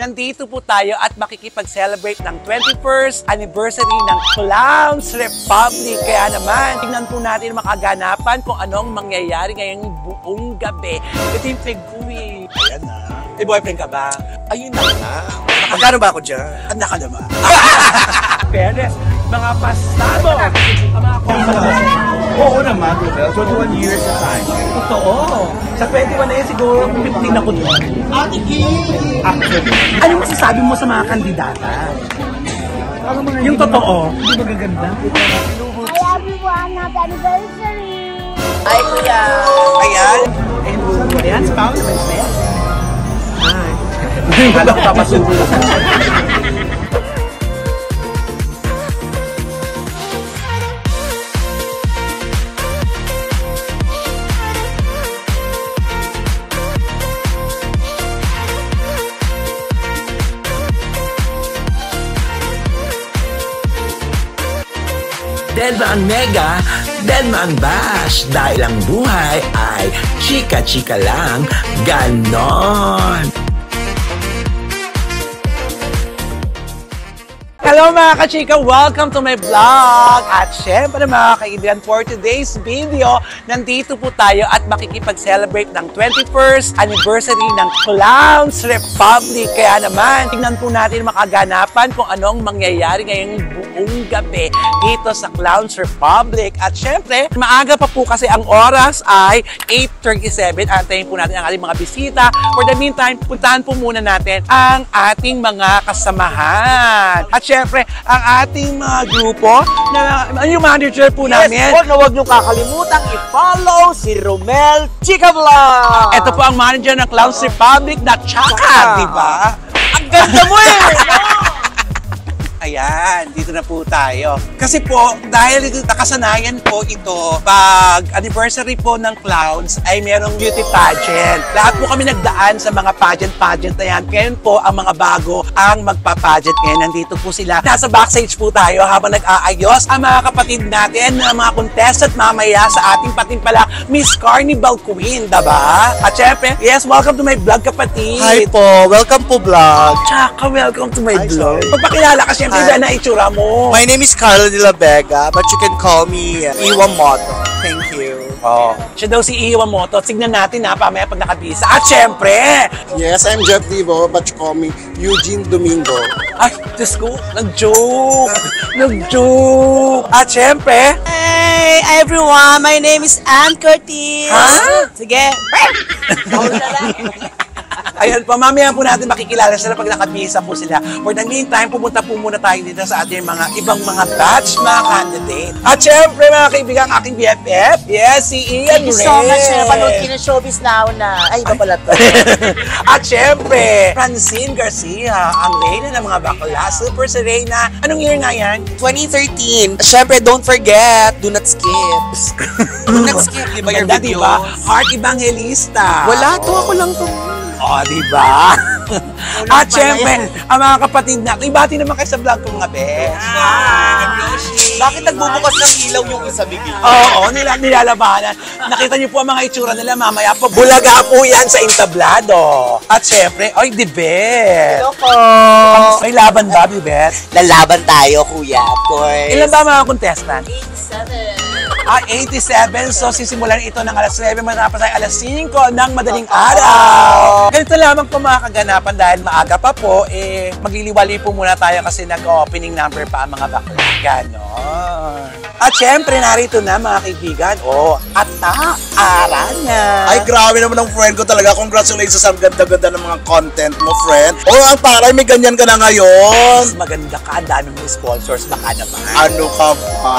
Nandito po tayo at makikipag-celebrate ng 21st anniversary ng Clowns Republic. Kaya naman, tingnan po natin makaganapan kung anong mangyayari ngayong buong gabi. Ito yung fig ko eh. Ayan na. May boyfriend ka ba? Ayun na nga. Nakagano ba ako dyan? Handa ka naman. Fairness, mga pasado. Ang mga Oo naman, Rubel. 21 years na tayo. totoo. Sa 21 na yan siguro, 15 ako doon. Ate Kay! Ano masasabi mo sa mga kandidata? Yung totoo. Hindi ba gaganda? Hi everyone, happy anniversary! Ay, kuya! Ayan. Ayan, si Paolo. Ay. Alam ko papasubo. Delma ang mega, Delma ang bash. Dahil ang buhay ay chika-chika lang, ganon. Hello mga kachika! Welcome to my vlog! At syempre mga kaibigan, for today's video, nandito po tayo at makikipag-celebrate ng 21st anniversary ng Clowns Republic. Kaya naman, tingnan po natin makaganapan kung anong mangyayari ngayong buong gabi dito sa Clowns Republic. At syempre, maaga pa po kasi ang oras ay 8:37. Antayin po natin ang ating mga bisita. For the meantime, puntahan po muna natin ang ating mga kasamahan. At syempre, ang ating mga grupo, na yung manager po namin. Yes, huwag nyo kakalimutang i-follow si Romel Chika Vlog! Ito po ang manager ng Clowns Republic na Chaka, di ba? Ang ganda mo eh! Ayan, dito na po tayo. Kasi po, dahil nakasanayan po ito, pag anniversary po ng Clowns ay merong beauty pageant. Lahat po kami nagdaan sa mga pageant na yan. Ngayon po, ang mga bago ang magpa-pageant ngayon. Nandito po sila. Nasa backstage po tayo habang nag-aayos ang mga kapatid natin, ang mga contestant mamaya sa ating patimpala, Miss Carnival Queen, diba? At syempre, yes, welcome to my vlog, kapatid. Hi po! Welcome po, vlog! Chaka, welcome to my Hi, vlog. sorry. Pagpakilala ka, syempre, Hi. iba na itsura mo. My name is Carlo de la Vega, but you can call me Iwamoto. Thank you. Oh, siya daw si Iwamoto. Tignan natin ha, pamaya pag nakabisa. At syempre, Yes, I'm Jeff Divo, but you call me Eugene Domingo. ay, Diyos ko, nag-joke. Nag-joke. At syempre, Hey everyone, my name is Ann Curtis. Ha? Sige. ayan po, mamaya po natin makikilala sila pag nakabisa po sila. For the meantime, pumunta po muna tayo dito sa ating mga ibang mga batch, mga candidate. At syempre, mga kaibigan, ang aking BFF, yes, si Ian Thank you so much. Napanood ko ng Showbiz Now na. Ay, iba pala to. At syempre, Francine Garcia, ang reyna ng mga bakla. Super si Reyna. Anong year nga yan? 2013. Siyempre, don't forget, do not skip. Do not skip, di ba your Ganda, videos? diba? Heart Evangelista. Wala to, ako lang to. O, diba? At syempre, ang mga kapatid natin, ibati naman kayo sa vlog ko mga bes. Bakit nagbubukas ng ilaw yung isa bigil? Oo, nilalabanan. Nakita niyo po ang mga itsura nila mamaya po. Bulaga po yan sa entablado. At syempre, oy, Dibet. Hello po. May laban ba, Dibet? Lalaban tayo, kuya, of course. Ilan ba mga contestant? 87. 87. So, sisimulan ito ng alas 9, matapos ay alas 5 ng madaling araw. Ganito lamang po mga kaganapan dahil maaga pa po, magliliwali po muna tayo kasi nag-opening number pa ang mga bakla. Ganon. At syempre, narito na mga kaibigan. Arana. Ay, grabe naman ang friend ko talaga. Congratulations sa ganda-ganda ng mga content mo, friend. Ang taray, may ganyan ka na ngayon. Mas maganda ka, ang dami mong sponsors, baka naman. Ano ka ba?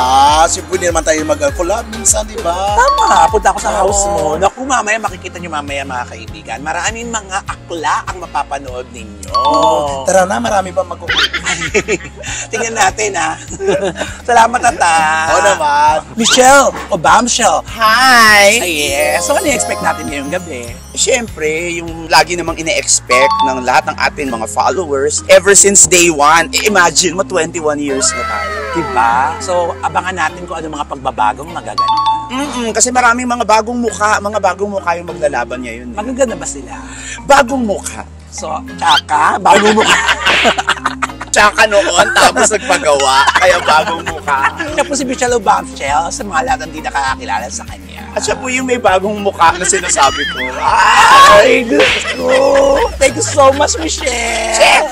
Pwede naman tayo mag-collab minsan, di ba? Tama, punta ako sa house mo. Naku, mamaya makikita nyo mamaya mga kaibigan. Maraming mga akla ang mapapanood ninyo. Tara na, marami pa mag-collab. Tingnan natin ha. Salamat tata. Oo naman. Michelle o Bombshell. Hi! Ay, yes. So ano i-expect natin ngayong gabi? Siyempre, yung lagi namang ine-expect ng lahat ng ating mga followers ever since day one. Imagine mo, 21 years na tayo. Diba? So abangan natin kung ano mga pagbabagong magaganap. Kasi maraming mga bagong mukha yung maglalaban ngayon. Magaganda ba sila? Bagong mukha. So, tsaka, bago mo Tsaka noon, tapos nagpagawa, kaya bagong mukha. Siya po si Michelle Obamchel sa mga lahat ng hindi nakakakilala sa kanya. At siya po yung may bagong mukha na sinasabi ko. Ay, gusto! Thank you so much, Michelle!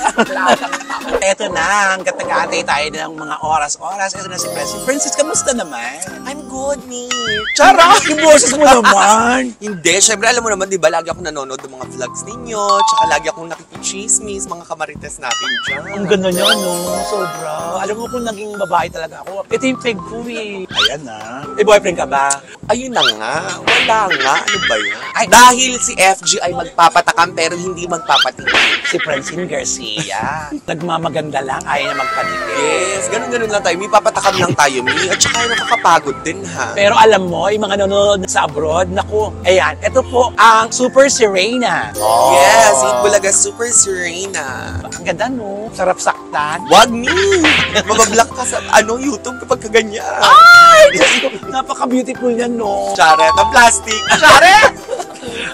Eto na, ang katag-atay tayo ng mga oras-oras. Eto na si Princess, kamusta naman? I'm good, me. Charot! Yung boses mo naman! Hindi, syempre alam mo naman, di ba, lagi ako nanonood ng mga vlogs ninyo, tsaka lagi akong nakikichismis, mga kamarites natin dyan. Ang ganda niya, no? Sobra. Alam mo kung naging babae talaga ako. Ito yung fake ko, eh. Ayan na. May boyfriend ka ba? Ayun na nga, wala nga, ano ba yan? Ay, dahil si FG ay magpapatakam pero hindi magpapatingin. Si Francine Garcia. Nagmamaganda lang, ayaw na magpatigil. Yes, ganun-ganun lang tayo, may papatakam lang tayo, mi. At saka nakakapagod din, ha? Pero alam mo, yung mga nanonood sa abroad, naku, ayan, ito po ang Super Serena. Yes, Eat Bulaga Super Serena. Ang ganda, no? Sarap saktan. Wag, mi! Mabablock ka sa YouTube kapag kaganyan. Ay! Diyos ko, napaka-beautiful yan, no? Charet, ang plastic. Charet!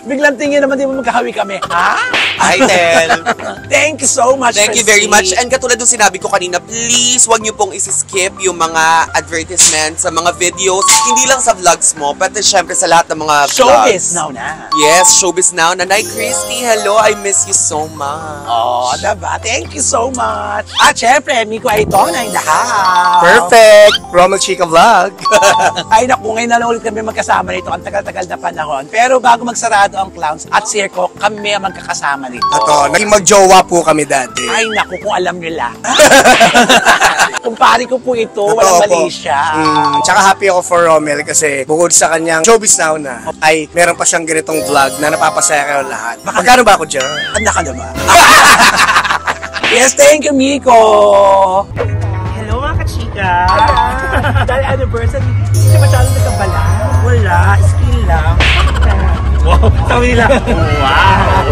Biglang tingin naman, di mo magkahawi kami, ha? Ay, Tel. Thank you so much, Thank you very Francine. much. And katulad ng sinabi ko kanina, please, wag niyo pong isi-skip yung mga advertisements sa mga videos. Hindi lang sa vlogs mo, pati syempre sa lahat ng mga Showbiz vlogs. now na. Yes, Showbiz Now. Nanay Christy, hello. I miss you so much. Oh, diba? Thank you so much. At syempre, Miko Aitona in the house. Perfect! Romel Chica Vlog. Ay naku, ngayon na lang ulit kami magkasama nito ang tagal-tagal na panahon. Pero bago magsarado ang Clowns at Circo, kami ang magkakasama nito. Ito, naging magjowa po kami dati. Ay naku, kung alam nila. Kumpari ko po ito, Totoo walang po. mali siya. Tsaka happy ako for Romel kasi bukod sa kanyang Showbiz Now na, ay meron pa siyang ganitong vlog na napapasaya kayo lahat. Magkano ba ako dyan? Handa ka na ba? Yes, thank you, Miko. Hello, mga kachika. Dahil anniversary, hindi siya masyadong nagkabala. Wala, skill lang. Wow, sabi nila, wow.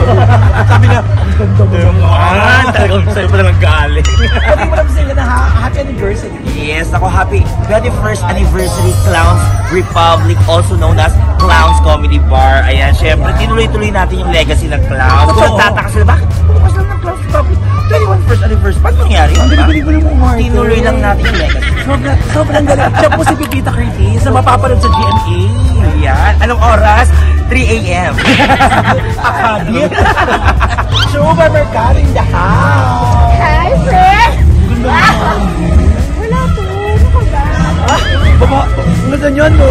Sabi na, ang ganda mo naman. Talagang sa'yo pa naman galing. Sabi mo lang sa'yo na happy anniversary. Yes, ako happy 21st anniversary Clowns Republic, also known as Clowns Comedy Bar. Ayan, syempre, tinuloy-tuloy natin yung legacy ng Clowns. Kung nagtataka sila, bakit bukas lang ng Clowns Republic? 21st anniversary, paano nangyari? Ang galing-galing mo, Marco. Tinuloy lang natin yung legacy. Sobrang galing. Siya po si Pipita Curtis na mapapanood sa GMA. Ayan, anong oras? 3 a.m. Akabit. Sugar Mercado in the house. Hi, friend! Wala to. Ano ka ba? Baba, ano ganyan, no?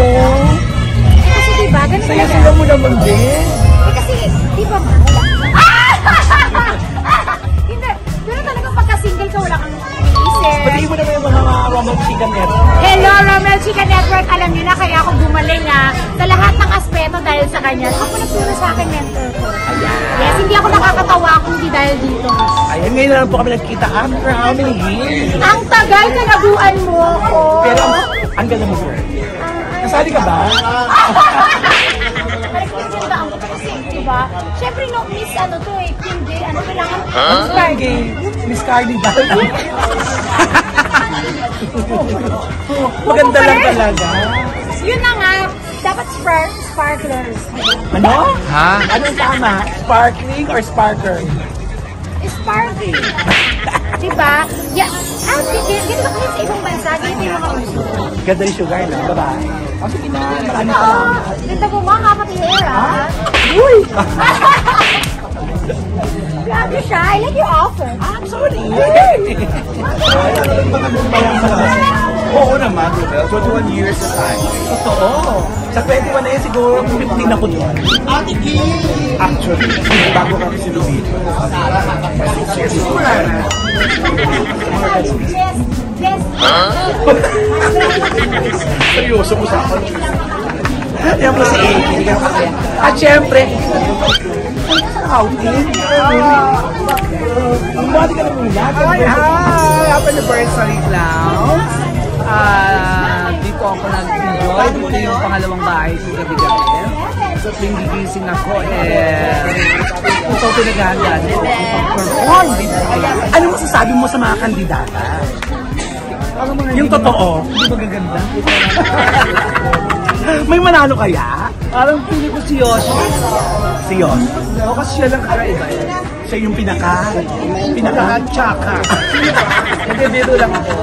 Kasi diba, ganun Saya-saya mo naman din. Kasi, di ba wala? Hindi. Ganun talaga pagka-single ka, wala kang iniisip. Pati mo naman yung mga Romel Chica Network. Hello, Romel Chica Network. Alam niyo na, kaya ako gumaling sa lahat ng aspeto dahil sa kanya. Ako nagturo sa akin mentor ko. Yes, hindi ako nakakatawa kung hindi dahil dito. Ayun, ngayon na lang po kami nagkita after how many years? Ang tagal na nabuan mo ako. Pero, ang ganda mo, girl. Nasali ka ba? Diba? Siyempre, no, miss ano to eh, King J, ano kailangan? Miss Cardi dahil. Maganda lang talaga. Yun na nga, dapat sparklers. Ano? Ha? Anong tama? Sparkling or sparker? Sparkling. Diba? Yeah. Ganito ba kasi sa ibang bansa? Ganito yung mga uso. Ganda yung sugar na, babae. O sige na, marami ka Oo, lang. ganda mo mga kapatid, Uy! Grabe siya. I like your offer. I'm sorry. Oo naman, Rubel. 21 years na tayo. Totoo. Sa 21 na yun, siguro 15 ako doon. Actually, bago kami si Lubito. 6 years ago. Best. Seryoso mo sa akin. Yan po si Amy. At syempre, outing. Bumati ka na muna. Hi! Happy anniversary, Clowns! Dito ako nag-enjoy. Dito yung pangalawang bahay ko gabi-gabi. So, tuwing gigising ako, ito pinaghahandaan ko pag-perform dito. Ano masasabi mo sa mga kandidata? Yung totoo. Hindi ba gaganda? May manalo kaya? Parang pili ko si Yoshi. Si Yon. O kasi siya lang kakaiba. Siya yung pinaka-tsaka. Hindi, biro lang ako.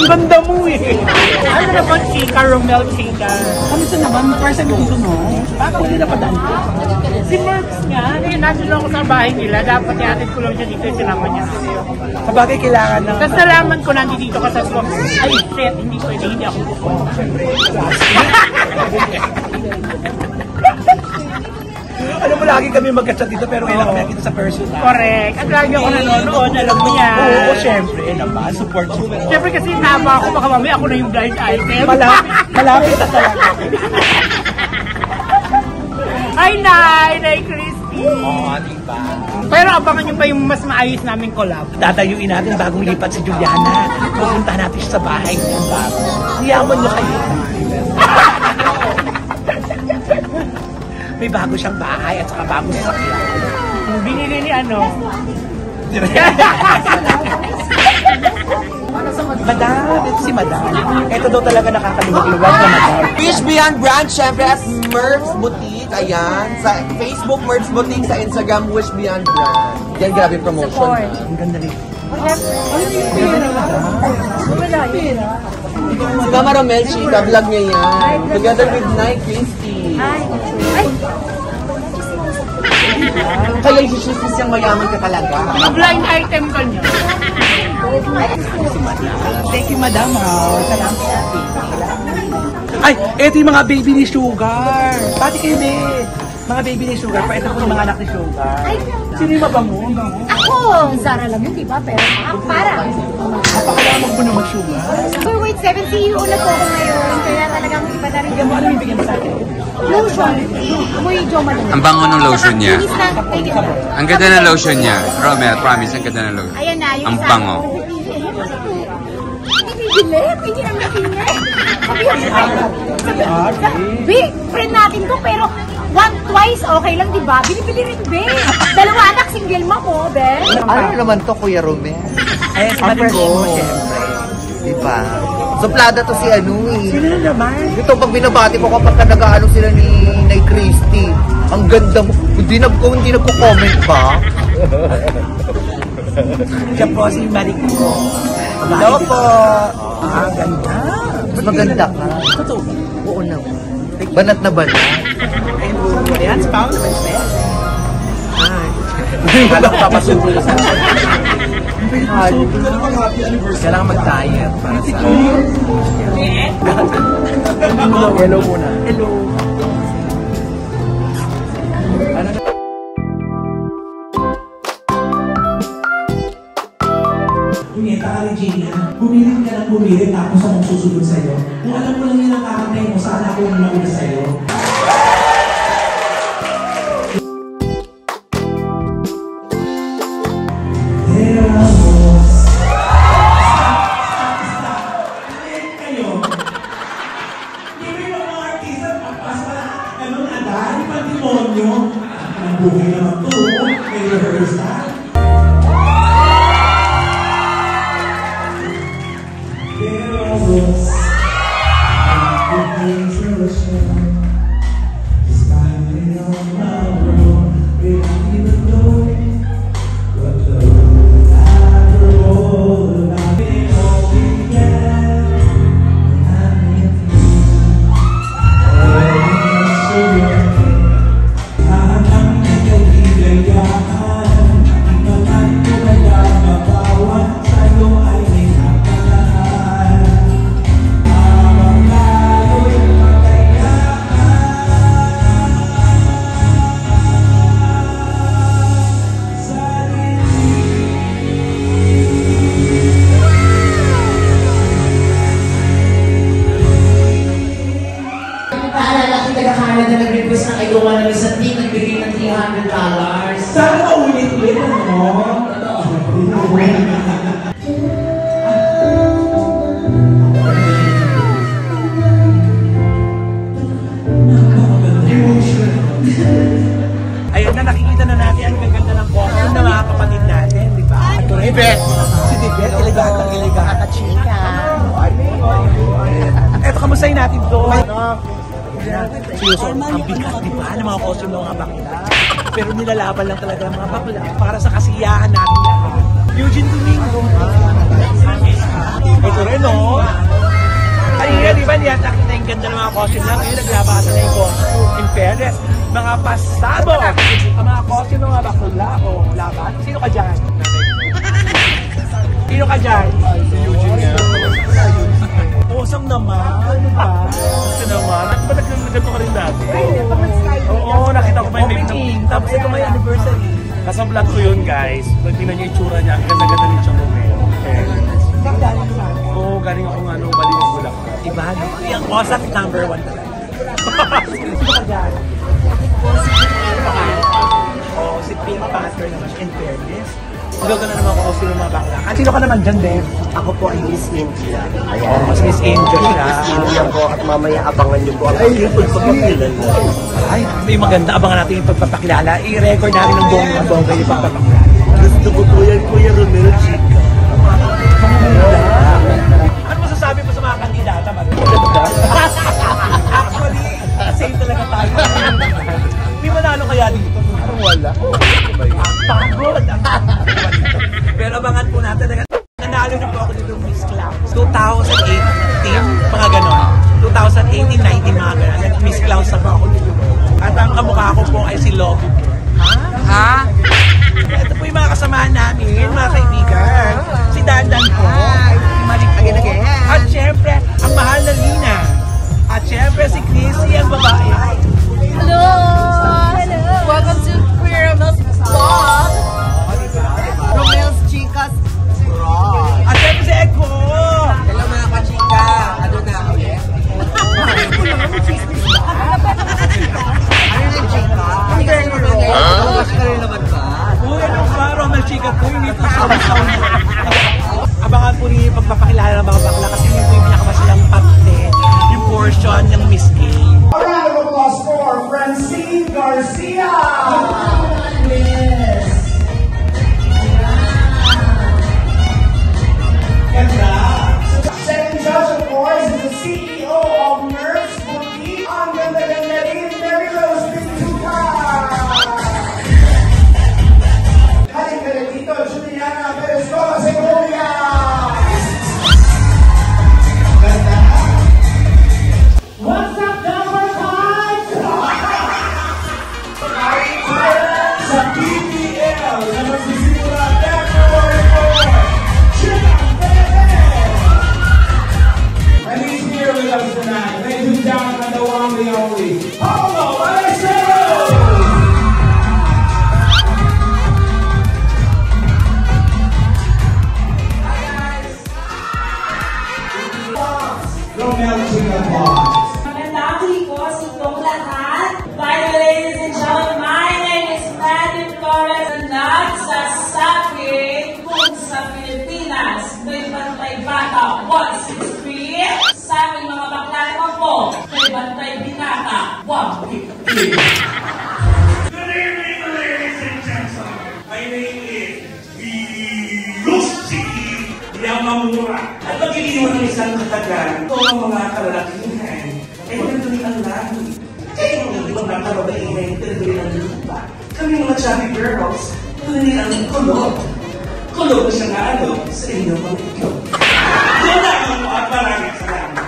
Ang ganda mo eh. Ano naman, Chika, Romel, Chika? Kami sa naman, first time dito no? Baka hindi na padaan. Si Merks nga, nandun lang ako sa bahay nila. Dapat iatid ko lang siya dito, sinama niya. Sa bagay, kailangan ng... Tapos nalaman ko nandito ka sa swamp. Ay, shit, hindi pwede, hindi ako buko. Alam mo, lagi kami magkachat dito pero ngayon kami nakita sa personal. Correct. At lagi ako nanonood, alam mo yan. Oo, syempre naman. Support. Siyempre kasi haba ako, baka mamaya ako na yung blind item. Malapit na talaga. Ay, Nay Crispy. Oo, diba? Pero abangan nyo pa yung mas maayos naming collab. Tatayuin natin bagong lipat si Juliana. Pupuntahan natin siya sa bahay niya bago. Hiyaman niyo kayo. May bago siyang bahay at saka bago sasakyan. Binili ni ano? Madam, ito si Madam. Ito daw talaga nakakaluwag-luwag na Madam. Wish Beyond Brand, syempre at Merps Boutique, ayan. Sa Facebook, Merps Boutique. Sa Instagram, Wish Beyond Brand. Yan, grabe promotion. Ang ganda rin. Si Mama Romel, Chika, vlog niya yan. Together with Nay Crispy. Kaya yung sisistis yung mayaman ka talaga. Blind item ka niya. Thank you, Madam. Salamat. Ay, ito yung mga baby ni Sugar. Pati kayo, babe. Mga baby ni Sugar. Pa ito po yung mga anak ni Sugar. Sino yung mabango? Ako, Zara lang yun, di ba? Pero parang. Napakalamag mo naman, Sugar. So wait, 7 CEO na po ako ngayon. Kaya talagang iba na rin. Bigyan mo, ano yung bigyan mo sa akin? Lotion. Amoy Joma lang. Ang bango ng lotion niya. Linis na. Take it. Ang ganda ng lotion niya. Romel, promise, ang ganda ng lotion. Ayan na. Yung Ang isa. bango. Bibilit. Hindi ang nakinig. Sabi, friend natin to, pero twice, okay lang, di ba? Binibili rin, be. Dalawa anak, single mom mo, be. Ano naman to, Kuya Romel? Ay, Ang sabi ko, mo. syempre. Diba? Suplada to si ano eh. Sino na naman? Ito pag binabati ko kapag nag-aano sila ni Nay Christy. Ang ganda mo. Hindi nagko-comment ba? Siya po si Mariko. Hello po. Ang ganda. Mas maganda ka. Totoo. Oo na. Banat na banat. Ayan, spouse. Ay. Alam ko papasubo sa kailangan mag-diet para sa... Hello muna. Hello. Punyeta ka, Regina. Pumilit ka ng pumilit tapos akong susunod sa'yo. Kung alam mo lang yung nakakantay mo, saan ako yung nauna sa'yo? Ang buhay naman ito, may rehearsal. Pero boss, ang dangerous one is standing on my road, without even knowing what love after all about it all began when I met you. Sana maulit-ulit ano? Ayun na, nakikita na natin ang gaganda ng costume ng mga kapatid natin, di ba? Tibet! Si Tibet, elegant at chika. Eto, kamustahin natin to. Seryoso, ang bigat, di ba, ng mga costume ng mga bakla. Pero nilalaban lang talaga ng mga bakla para sa kasiyahan natin lahat. Eugene Domingo. Ito rin, no? Kanina, di ba, niyatak na yung ganda ng mga costume lang. Ngayon, naglabasa na yung costume. In fairness, mga pasabog. Ang mga costume ng mga bakla. O, laban. Sino ka dyan? Sino ka dyan? Si Eugene nga. Awesome naman, di ba? Gusto naman. At ba nagkaganto ka rin dati? Oo, nakita ko pa yung make-up. Tapos ito may anniversary. Nasa vlog ko yun, guys. Tingnan niyo yung itsura niya. Ang ganda-ganda ni Chong Romeo. Oo, galing akong Baliwag Bulacan. Diba? Yung Osak number 1 talaga. Sino ka dyan? Oo, si Pink Panther naman. In fairness. Ikaw ka na naman ako sino mga bakla. At sino ka naman dyan, Dave? Ako po ay Miss Angel. Ayan, mas Miss Angel siya. Yan po at mamaya abangan niyo po ang aking pagpapakilala. Ay, may maganda. Abangan natin yung pagpapakilala. I-record natin ng bongga yung pagpapakilala. Gusto ko po yan, Kuya Romel Chica. Ano masasabi mo sa mga kandidata, Actually, same talaga tayo. May manalo kaya dito? Parang wala. Pagod! Pero abangan po natin. Nanalo na po ako dito Miss Clowns. 2018, mga ganon. 2018, 19, mga ganon. Nag-Miss Clowns na po ako dito. At ang kamukha ko po ay si Lobby. Ha? Ito po yung mga kasamahan namin, mga kaibigan. Si Dandan po. Again. At syempre, ang mahal na Lina. At syempre, si Chrissy, ang babae. Hello! Welcome to Queer Romel's Vlog. Romel's Chicas Vlog. At syempre si Eko. Hello mga kachika. Ano na ulit? Ano na chika? Hindi ka rin naman Mas ka rin naman ba? Uy, ano ba? Romel Chika po. Hindi po sound. Abangan po niyo yung pagpapakilala ng mga bakla kasi yun po yung pinakamasalang parte, yung portion ng Miss A. A round of applause for Francine Garcia! Yes! Ganda! Second judge, of course, is the CEO of Nerves Boutique. Ang ganda-ganda rin, Mary Rose Pintuka! Haling ka rin dito, Juliana Perez-Cola Segovia! Ganda! What's up, number 5? Sa PPL na magsisimula February 4, Chika Perez! And he's here with us tonight. Ladies and gentlemen, the one, the only, Paulo Alexandro! Romel Chica Boss. Magandang ko sa itong lahat. By the way, ladies and gentlemen, my name is Matthew Torres na nagsasabi kung sa Pilipinas may bantay bata 163, sa aming mga bakla naman po may bantay binata 150. Good evening, ladies and gentlemen. My name is Lucy Yamamura. At pag-iliwan ng isang katagan, ito ang mga kalalakihan. Ay nandun ang lahi. Kaya yung ibang nakababaihan, tinagawin ang lupa. Kami mga chubby girls, tuloy ang kulog. Kulog na siya nga sa inyong mga ikaw. Doon lang mo at maraming salamat.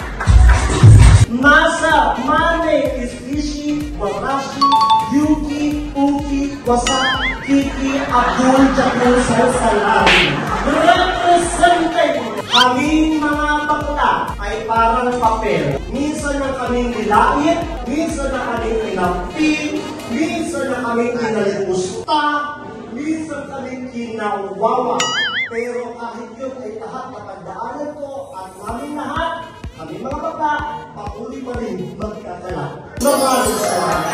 Masa, Mane, Isbishi, Wamashi, Yuki, Uki, Wasa, Kiki, Abdul, Jakul, Salsalari. Representing kaming mga bakla ay parang papel. Minsan na kaming nilait, minsan na kaming inapin, minsan na kaming kinalimusta, minsan kaming kinawawa. Pero kahit yun ay lahat napagdaanan ko at namin lahat, kami mga bakla, patuloy pa rin magkakala. Maraming salamat.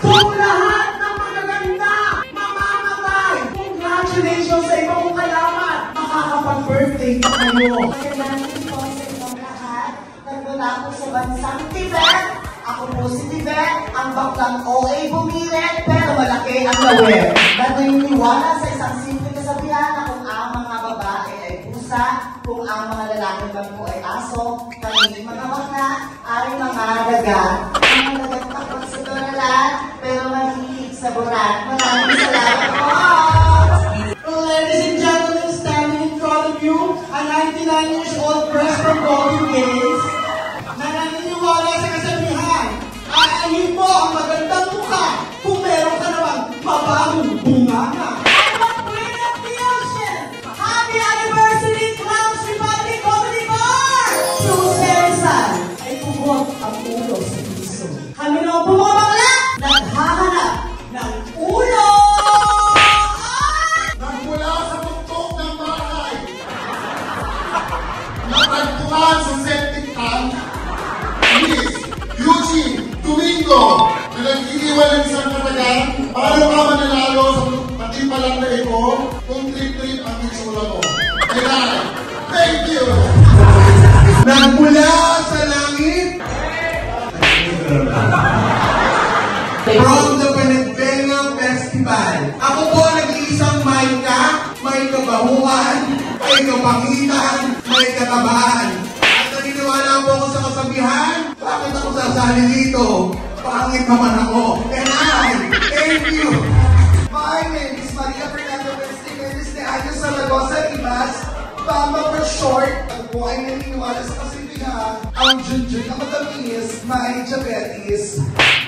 Kung lahat ng magaganda, mamamatay, congratulations sa ibang kalaman, makakapag-birthday pa kayo. Magandang po sa inyong lahat. Nagmula po sa bansang Tibet. Ako po si Tibet, ang baklang OA bumilit, pero malaki ang lawin. Naniniwala sa isang simple kasabihan na kung ang mga babae ay pusa, kung kung ang mga lalaki naman po ay aso, kami mga bakla ay mga daga. Mga daga takot sa dolaran, pero mahilig sa burat. Maraming salamat po! Ladies and gentlemen, standing in front of you, a 99 years old press from Golden Gates na naniniwala sa kasabihan, aayin mo ang magandang mukha kung meron ka naman mabagong bunganga. Happy anniversary, Clowns Republic Comedy Bar! Susesan ay pugot ang ulo sa piso. Kami na ang bumabakla, naghahanap ng ulo! Nagmula sa tuktok ng bahay, natagpuan sa septic tank, Miss Eugene Domingo, na nag-iiwan ng isang katagan, paano ka mananalo sa patimpalang na ito kung trip-trip ang itsura mo. Kailangan, thank you! Nagmula sa langit, from the Panagbenga Festival. Ako po nag-iisang may kabahuan, may kapangitan, may katabaan. At naniniwala po ako sa kasabihan, bakit ako sasali dito? Pangit naman ako. And I, thank you! My name is Maria Fernando Vestigales de Años Zaragoza Rivas, Bamba for short. At po ay naniniwala sa kasabihan, ang Junjun na matamis, may diabetes.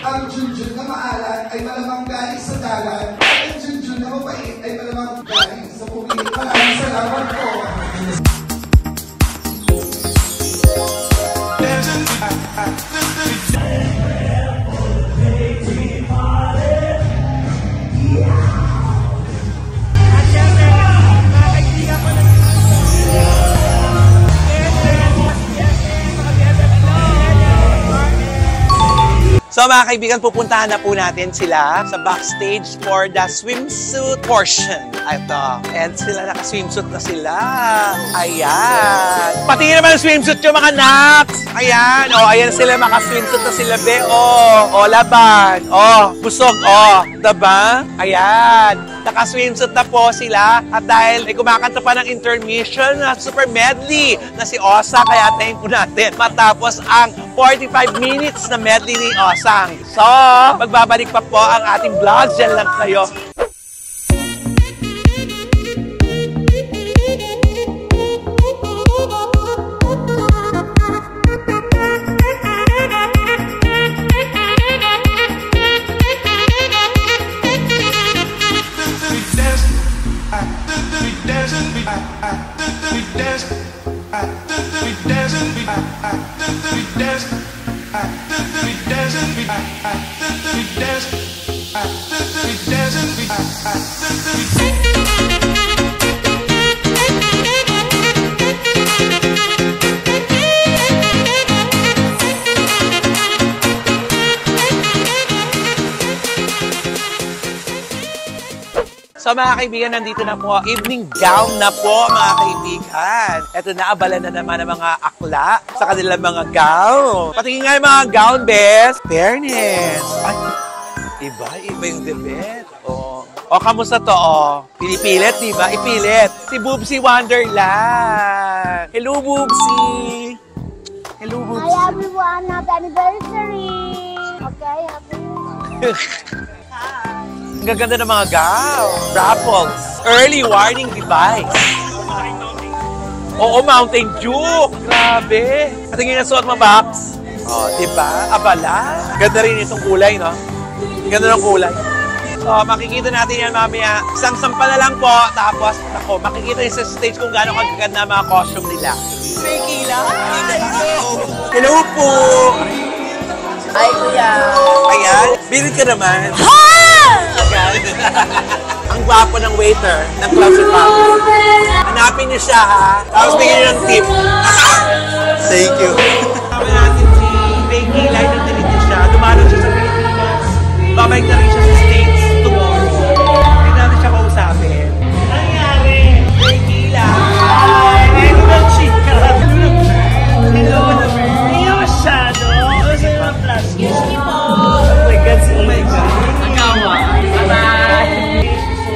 Ang Junjun na maalat ay malamang galing sa dagat. At ang Junjun na mabait ay malamang galing sa bukid. Maraming salamat po. So mga kaibigan, pupuntahan na po natin sila sa backstage for the swimsuit portion. Ito. And sila naka-swimsuit na sila. Ayan. Pati naman ang swimsuit yung mga naps. Ayan. O, ayan sila, maka-swimsuit na sila, be. O, laban. O, busog. O, diba? Ayan. Naka-swimsuit na po sila. At dahil may kumakanta pa ng intermission na super medley na si Osa, kaya tayo po natin matapos ang 45 minutes na medley ni Osang. So, magbabalik pa po ang ating vlog. Diyan lang kayo. So mga kaibigan, nandito na po. Evening gown na po mga kaibigan. Ito na, abala na naman ang mga akla sa kanilang mga gown. Patingin nga yung mga gown, best. Fairness. Ay, iba yung debit. O, kamusta to? O, pinipilit, diba? Ipilit. Si Boobsy Wonderland. Hello, Boobsy. Hello, Boobsy. Hi, everyone. Happy anniversary. Okay, happy. Ang gaganda ng mga gown. Raffles. Early warning device. Oo, Mountain Dew. Grabe. At yung nasuot mo, Babs. O, diba? Abala. Ganda rin itong kulay, no? Ganda ng kulay. So, makikita natin yan mamaya. Isang sampal na lang po. Tapos, ako, makikita niyo sa stage kung gaano kagaganda ang mga costume nila. Say, Kila. Hello po. Hi, Kuya. Ayan. Birit ka naman. Ang gwapo ng waiter ng Clowns Republic. Hanapin niyo siya, ha? Tapos bigyan niyo ng tip. Thank you. Sabi natin si Becky, light ng tinitid siya. Dumalo siya sa Pilipinas. Babalik na rin siya sa States tomorrow. Hindi natin siya kausapin. Ano nangyari? Becky, light. Hello na, chika. Hello na, hindi na masyado. Kasi yung plus. Excuse me po. Oh my God, oh my God. Nagawa. Bye-bye! Thank you so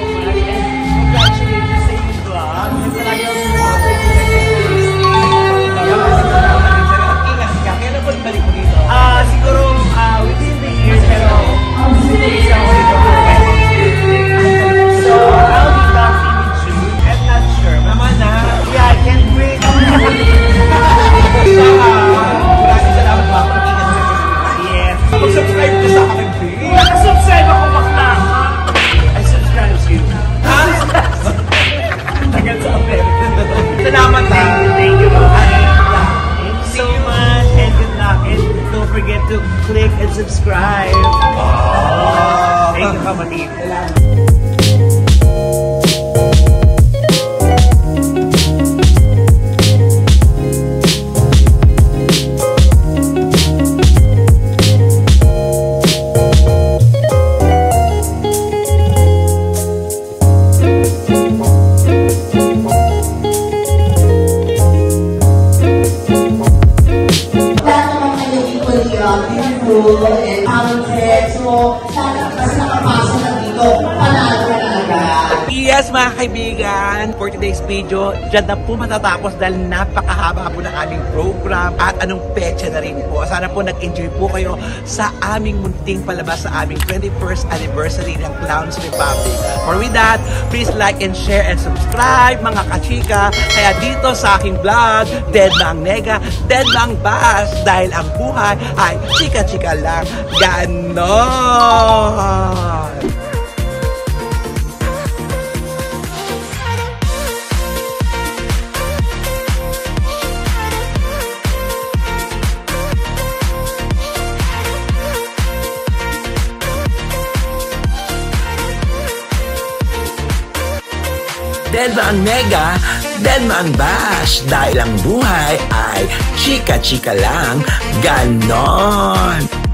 much and congratulations sa inyong vlog. Yes, mga kaibigan, for today's video, dyan na po matatapos dahil napakahaba po ng aming program at anong petsa na rin po. Sana po nag-enjoy po kayo sa aming munting palabas sa aming 21st anniversary ng Clowns Republic. For with that, please like and share and subscribe, mga kachika. Kaya dito sa aking vlog, Dead Mang Nega, Dead Mang Bash, dahil ang buhay ay chika-chika lang. Ganon! Dead Mang Nega, Dead Mang Bash, dahil ang buhay ay chika-chika lang. Ganon!